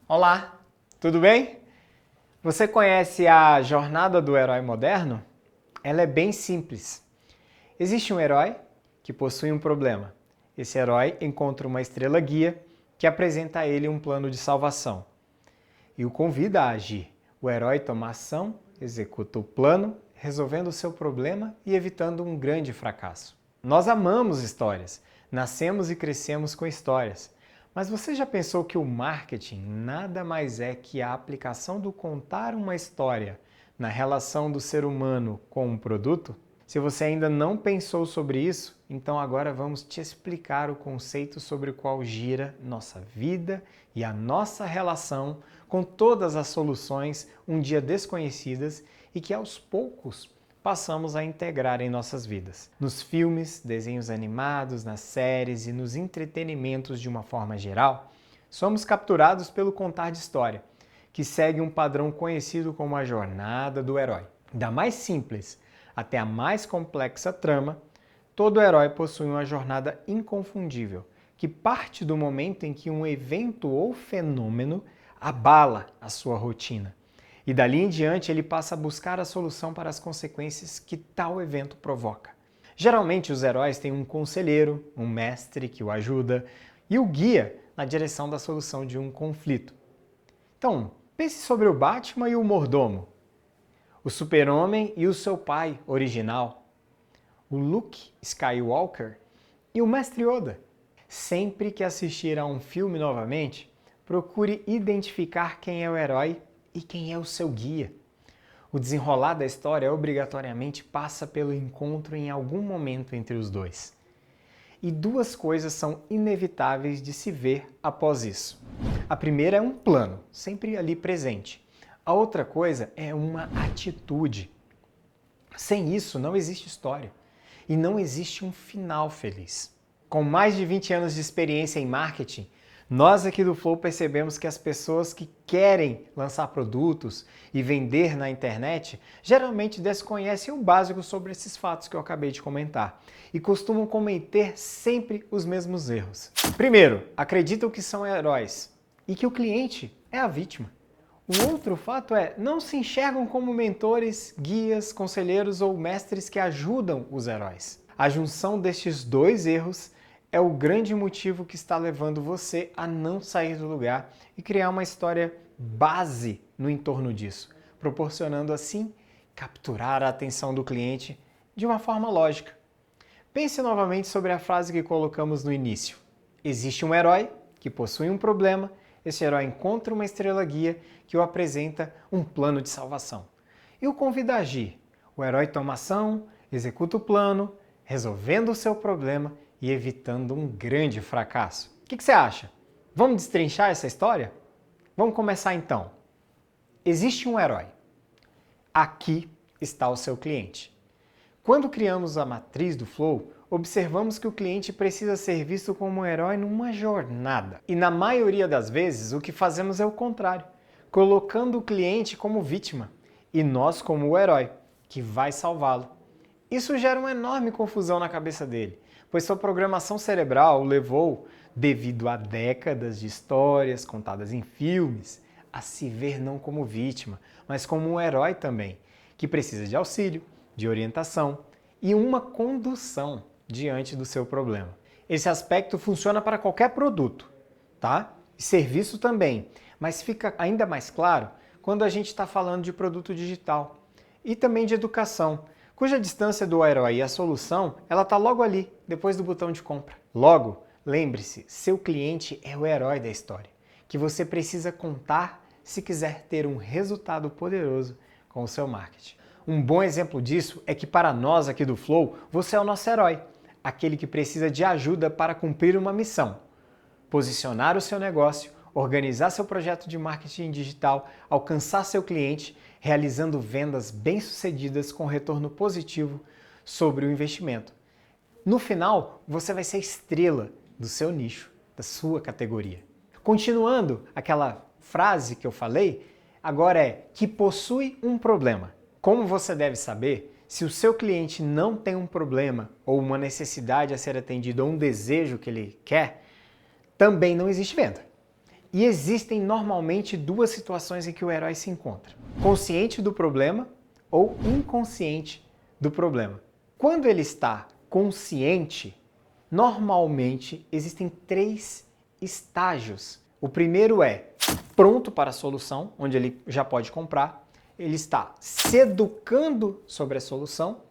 Olá, tudo bem? Você conhece a jornada do herói moderno? Ela é bem simples. Existe um herói que possui um problema. Esse herói encontra uma estrela guia que apresenta a ele um plano de salvação e o convida a agir. O herói toma ação, executa o plano, resolvendo o seu problema e evitando um grande fracasso. Nós amamos histórias, nascemos e crescemos com histórias. Mas você já pensou que o marketing nada mais é que a aplicação do contar uma história na relação do ser humano com um produto? Se você ainda não pensou sobre isso, então agora vamos te explicar o conceito sobre o qual gira nossa vida e a nossa relação com todas as soluções um dia desconhecidas e que aos poucos passamos a integrar em nossas vidas. Nos filmes, desenhos animados, nas séries e nos entretenimentos de uma forma geral, somos capturados pelo contar de história, que segue um padrão conhecido como a jornada do herói. Da mais simples até a mais complexa trama, todo herói possui uma jornada inconfundível, que parte do momento em que um evento ou fenômeno abala a sua rotina. E dali em diante ele passa a buscar a solução para as consequências que tal evento provoca. Geralmente os heróis têm um conselheiro, um mestre que o ajuda e o guia na direção da solução de um conflito. Então, pense sobre o Batman e o Mordomo, o Super-Homem e o seu pai original, o Luke Skywalker e o Mestre Yoda. Sempre que assistir a um filme novamente, procure identificar quem é o herói e quem é o seu guia. O desenrolar da história obrigatoriamente passa pelo encontro em algum momento entre os dois. E duas coisas são inevitáveis de se ver após isso. A primeira é um plano, sempre ali presente. A outra coisa é uma atitude. Sem isso não existe história e não existe um final feliz. Com mais de 20 anos de experiência em marketing, nós aqui do Flow percebemos que as pessoas que querem lançar produtos e vender na internet geralmente desconhecem o básico sobre esses fatos que eu acabei de comentar e costumam cometer sempre os mesmos erros. Primeiro, acreditam que são heróis e que o cliente é a vítima. O outro fato é, não se enxergam como mentores, guias, conselheiros ou mestres que ajudam os heróis. A junção destes dois erros é o grande motivo que está levando você a não sair do lugar e criar uma história base no entorno disso, proporcionando assim capturar a atenção do cliente de uma forma lógica. Pense novamente sobre a frase que colocamos no início. Existe um herói que possui um problema, esse herói encontra uma estrela guia que o apresenta um plano de salvação e o convida a agir. O herói toma ação, executa o plano, resolvendo o seu problema e evitando um grande fracasso. O que você acha? Vamos destrinchar essa história? Vamos começar então. Existe um herói. Aqui está o seu cliente. Quando criamos a matriz do Flow, observamos que o cliente precisa ser visto como um herói numa jornada. E na maioria das vezes, o que fazemos é o contrário, colocando o cliente como vítima e nós como o herói, que vai salvá-lo. Isso gera uma enorme confusão na cabeça dele, pois sua programação cerebral o levou, devido a décadas de histórias contadas em filmes, a se ver não como vítima, mas como um herói também, que precisa de auxílio, de orientação e uma condução diante do seu problema. Esse aspecto funciona para qualquer produto, tá? E serviço também, mas fica ainda mais claro quando a gente está falando de produto digital e também de educação, cuja distância do herói e a solução, ela está logo ali, depois do botão de compra. Logo, lembre-se, seu cliente é o herói da história, que você precisa contar se quiser ter um resultado poderoso com o seu marketing. Um bom exemplo disso é que para nós aqui do Flow, você é o nosso herói, aquele que precisa de ajuda para cumprir uma missão. Posicionar o seu negócio, organizar seu projeto de marketing digital, alcançar seu cliente, realizando vendas bem-sucedidas com retorno positivo sobre o investimento. No final, você vai ser estrela do seu nicho, da sua categoria. Continuando aquela frase que eu falei, agora é que possui um problema. Como você deve saber, se o seu cliente não tem um problema ou uma necessidade a ser atendida ou um desejo que ele quer, também não existe venda. E existem normalmente duas situações em que o herói se encontra: consciente do problema ou inconsciente do problema. Quando ele está consciente, normalmente existem 3 estágios. O primeiro é pronto para a solução, onde ele já pode comprar. Ele está se educando sobre a solução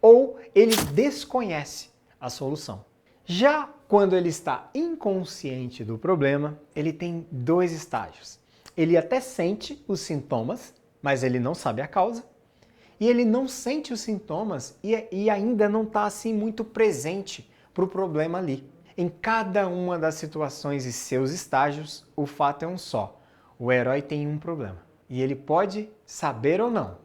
ou ele desconhece a solução. Já quando ele está inconsciente do problema, ele tem 2 estágios. Ele até sente os sintomas, mas ele não sabe a causa. E ele não sente os sintomas e ainda não está assim muito presente para o problema ali. Em cada uma das situações e seus estágios, o fato é um só: o herói tem um problema. E ele pode saber ou não,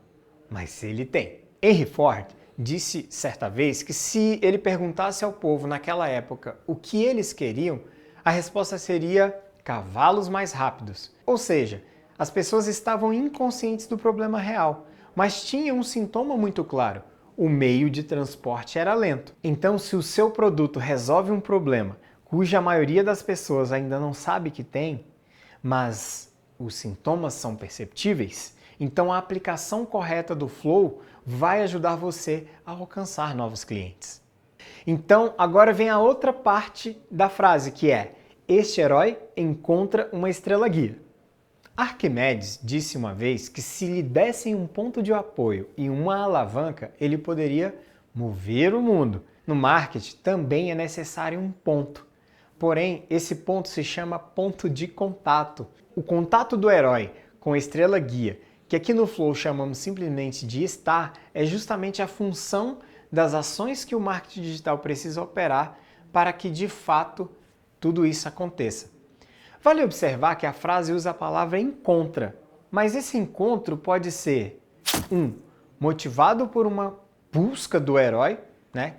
mas ele tem. Henry Ford disse certa vez que se ele perguntasse ao povo naquela época o que eles queriam, a resposta seria cavalos mais rápidos. Ou seja, as pessoas estavam inconscientes do problema real, mas tinham um sintoma muito claro: o meio de transporte era lento. Então, se o seu produto resolve um problema cuja a maioria das pessoas ainda não sabe que tem, mas os sintomas são perceptíveis, então a aplicação correta do Flow vai ajudar você a alcançar novos clientes. Então, agora vem a outra parte da frase, que é: este herói encontra uma estrela guia. Arquimedes disse uma vez que se lhe dessem um ponto de apoio e uma alavanca, ele poderia mover o mundo. No marketing também é necessário um ponto. Porém, esse ponto se chama ponto de contato. O contato do herói com a estrela guia, que aqui no Flow chamamos simplesmente de estar, é justamente a função das ações que o marketing digital precisa operar para que de fato tudo isso aconteça. Vale observar que a frase usa a palavra encontra, mas esse encontro pode ser motivado por uma busca do herói,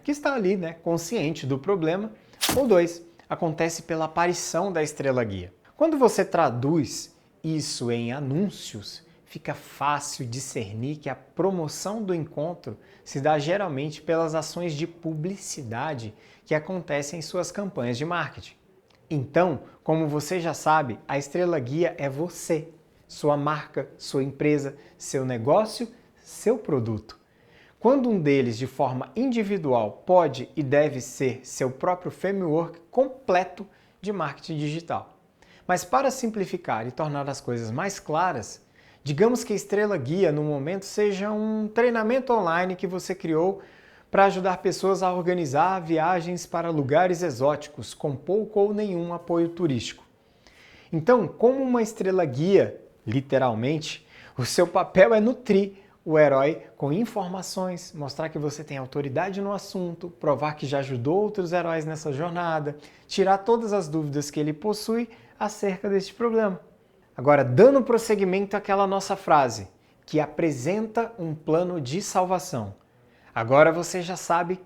que está ali, consciente do problema, ou 2, acontece pela aparição da estrela guia. Quando você traduz isso em anúncios, fica fácil discernir que a promoção do encontro se dá geralmente pelas ações de publicidade que acontecem em suas campanhas de marketing. Então, como você já sabe, a estrela guia é você, sua marca, sua empresa, seu negócio, seu produto. Quando um deles, de forma individual, pode e deve ser seu próprio framework completo de marketing digital. Mas para simplificar e tornar as coisas mais claras, digamos que a estrela guia no momento seja um treinamento online que você criou para ajudar pessoas a organizar viagens para lugares exóticos com pouco ou nenhum apoio turístico. Então, como uma estrela guia, literalmente, o seu papel é nutrir o herói com informações, mostrar que você tem autoridade no assunto, provar que já ajudou outros heróis nessa jornada, tirar todas as dúvidas que ele possui acerca deste problema. Agora, dando prosseguimento àquela nossa frase, que apresenta um plano de salvação. Agora você já sabe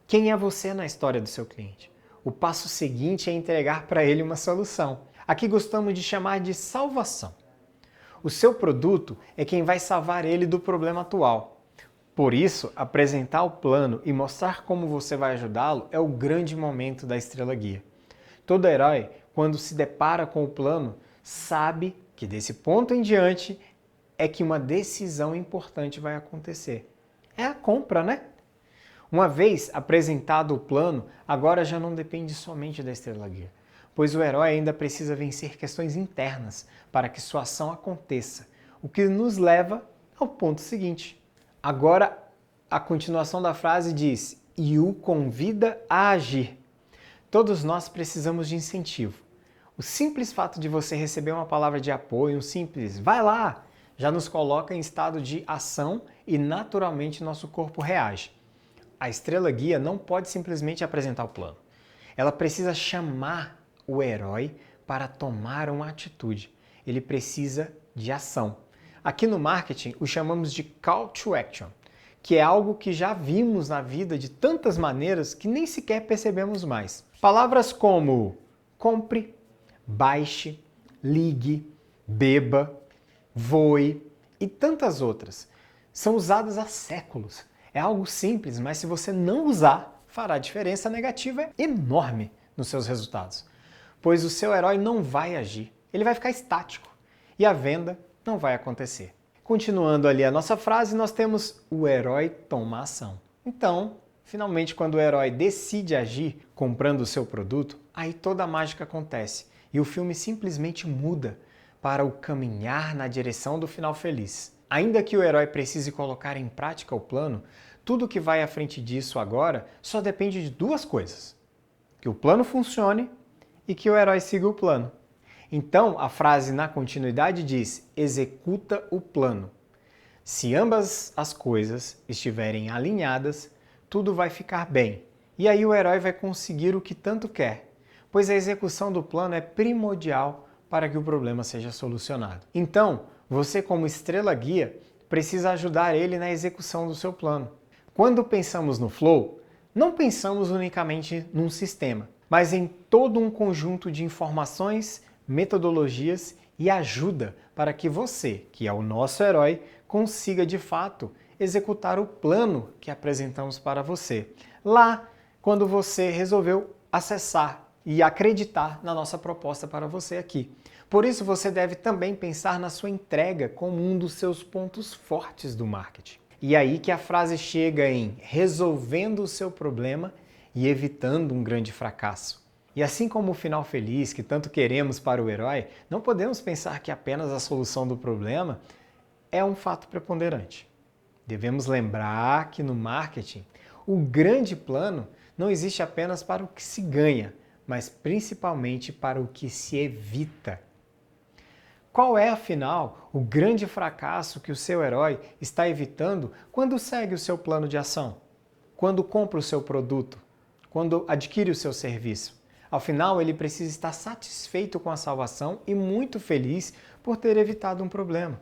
quem é você na história do seu cliente. O passo seguinte é entregar para ele uma solução. Aqui gostamos de chamar de salvação. O seu produto é quem vai salvar ele do problema atual. Por isso, apresentar o plano e mostrar como você vai ajudá-lo é o grande momento da estrela guia. Todo herói, quando se depara com o plano, sabe que desse ponto em diante é que uma decisão importante vai acontecer. É a compra, né? Uma vez apresentado o plano, agora já não depende somente da estrela guia, pois o herói ainda precisa vencer questões internas para que sua ação aconteça, o que nos leva ao ponto seguinte. Agora, a continuação da frase diz: e o convida a agir. Todos nós precisamos de incentivo. O simples fato de você receber uma palavra de apoio, um simples "vai lá", já nos coloca em estado de ação e naturalmente nosso corpo reage. A estrela guia não pode simplesmente apresentar o plano. Ela precisa chamar o herói para tomar uma atitude. Ele precisa de ação. Aqui no marketing o chamamos de call to action, que é algo que já vimos na vida de tantas maneiras que nem sequer percebemos mais. Palavras como compre, baixe, ligue, beba, voe e tantas outras são usadas há séculos. É algo simples, mas se você não usar, fará diferença negativa enorme nos seus resultados. Pois o seu herói não vai agir, Ele vai ficar estático e a venda não vai acontecer. Continuando ali a nossa frase, nós temos o herói toma ação. Então, finalmente, quando o herói decide agir comprando o seu produto, aí toda a mágica acontece e o filme simplesmente muda para o caminhar na direção do final feliz. Ainda que o herói precise colocar em prática o plano, tudo que vai à frente disso agora só depende de duas coisas: que o plano funcione e que o herói siga o plano. Então, a frase na continuidade diz: executa o plano. Se ambas as coisas estiverem alinhadas, tudo vai ficar bem. E aí o herói vai conseguir o que tanto quer, pois a execução do plano é primordial para que o problema seja solucionado. Então, você como estrela guia precisa ajudar ele na execução do seu plano. Quando pensamos no flow, não pensamos unicamente num sistema, mas em todo um conjunto de informações, metodologias e ajuda para que você, que é o nosso herói, consiga de fato executar o plano que apresentamos para você. Lá, quando você resolveu acessar e acreditar na nossa proposta para você aqui. Por isso, você deve também pensar na sua entrega como um dos seus pontos fortes do marketing. E aí que a frase chega em resolvendo o seu problema e evitando um grande fracasso. E assim como o final feliz que tanto queremos para o herói, não podemos pensar que apenas a solução do problema é um fato preponderante. Devemos lembrar que no marketing, o grande plano não existe apenas para o que se ganha, mas principalmente para o que se evita. Qual é, afinal, o grande fracasso que o seu herói está evitando quando segue o seu plano de ação? Quando compra o seu produto? Quando adquire o seu serviço? Ao final, ele precisa estar satisfeito com a salvação e muito feliz por ter evitado um problema.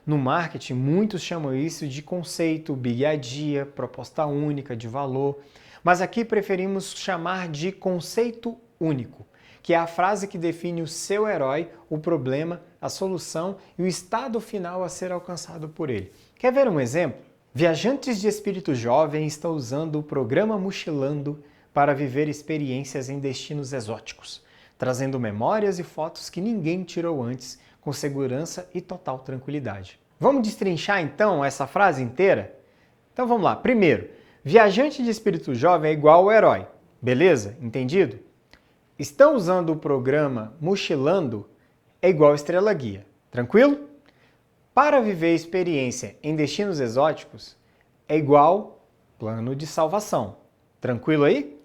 No marketing, muitos chamam isso de conceito, big idea, proposta única, de valor, mas aqui preferimos chamar de conceito único, que é a frase que define o seu herói, o problema, a solução e o estado final a ser alcançado por ele. Quer ver um exemplo? Viajantes de espírito jovem estão usando o programa Mochilando para viver experiências em destinos exóticos, trazendo memórias e fotos que ninguém tirou antes, com segurança e total tranquilidade. Vamos destrinchar então essa frase inteira? Então vamos lá. Primeiro, viajante de espírito jovem é igual ao herói. Beleza? Entendido? Estão usando o programa Mochilando é igual Estrela Guia. Tranquilo? Para viver experiência em destinos exóticos é igual plano de salvação. Tranquilo aí?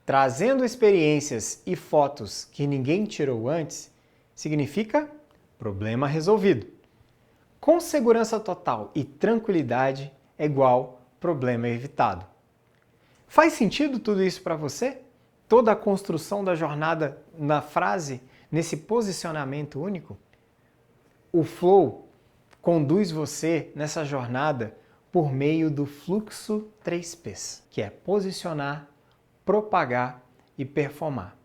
Trazendo experiências e fotos que ninguém tirou antes significa problema resolvido. Com segurança total e tranquilidade é igual problema evitado. Faz sentido tudo isso para você? Toda a construção da jornada na frase, nesse posicionamento único? O flow conduz você nessa jornada por meio do fluxo 3Ps, que é posicionar, propagar e performar.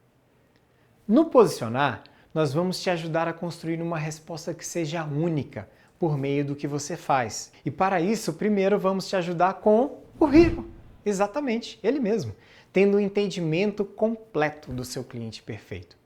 No posicionar, nós vamos te ajudar a construir uma resposta que seja única por meio do que você faz. E para isso, primeiro vamos te ajudar com o Hero. Exatamente, ele mesmo, tendo um entendimento completo do seu cliente perfeito.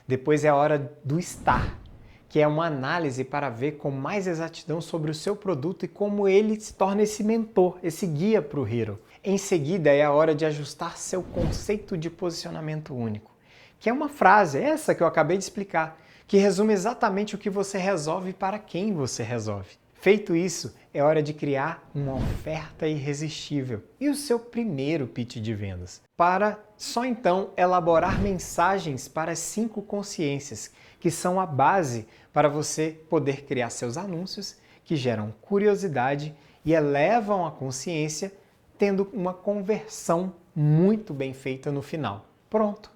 Depois é a hora do estar, que é uma análise para ver com mais exatidão sobre o seu produto e como ele se torna esse mentor, esse guia para o Hero. Em seguida é a hora de ajustar seu conceito de posicionamento único, que é uma frase, essa que eu acabei de explicar, que resume exatamente o que você resolve e para quem você resolve. Feito isso, é hora de criar uma oferta irresistível e o seu primeiro pitch de vendas, para só então elaborar mensagens para as 5 consciências, que são a base para você poder criar seus anúncios que geram curiosidade e elevam a consciência, tendo uma conversão muito bem feita no final. Pronto!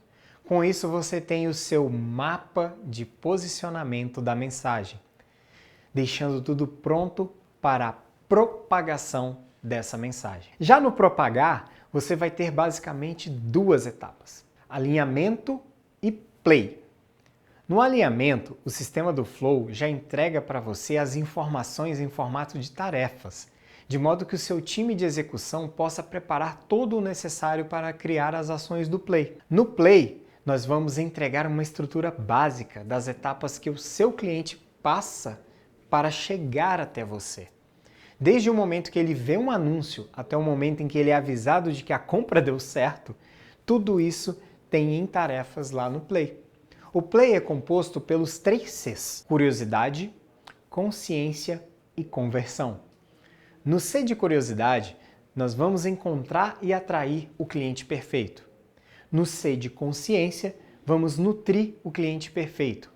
Com isso você tem o seu mapa de posicionamento da mensagem, deixando tudo pronto para a propagação dessa mensagem. Já no propagar, você vai ter basicamente 2 etapas: alinhamento e play. No alinhamento, o sistema do Flow já entrega para você as informações em formato de tarefas, de modo que o seu time de execução possa preparar todo o necessário para criar as ações do play. No play, nós vamos entregar uma estrutura básica das etapas que o seu cliente passa para chegar até você. Desde o momento que ele vê um anúncio até o momento em que ele é avisado de que a compra deu certo, tudo isso tem em tarefas lá no Play. O Play é composto pelos 3 Cs: curiosidade, consciência e conversão. No C de curiosidade, nós vamos encontrar e atrair o cliente perfeito. No C de consciência, vamos nutrir o cliente perfeito.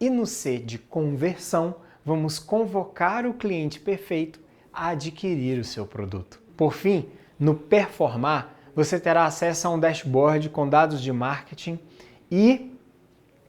E no C de conversão, vamos convocar o cliente perfeito a adquirir o seu produto. Por fim, no performar, você terá acesso a um dashboard com dados de marketing e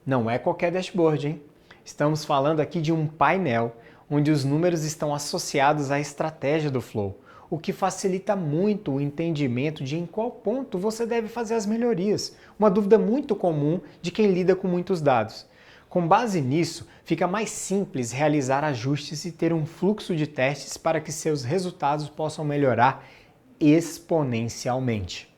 não é qualquer dashboard, hein? Estamos falando aqui de um painel onde os números estão associados à estratégia do Flow, o que facilita muito o entendimento de em qual ponto você deve fazer as melhorias, uma dúvida muito comum de quem lida com muitos dados. Com base nisso, fica mais simples realizar ajustes e ter um fluxo de testes para que seus resultados possam melhorar exponencialmente.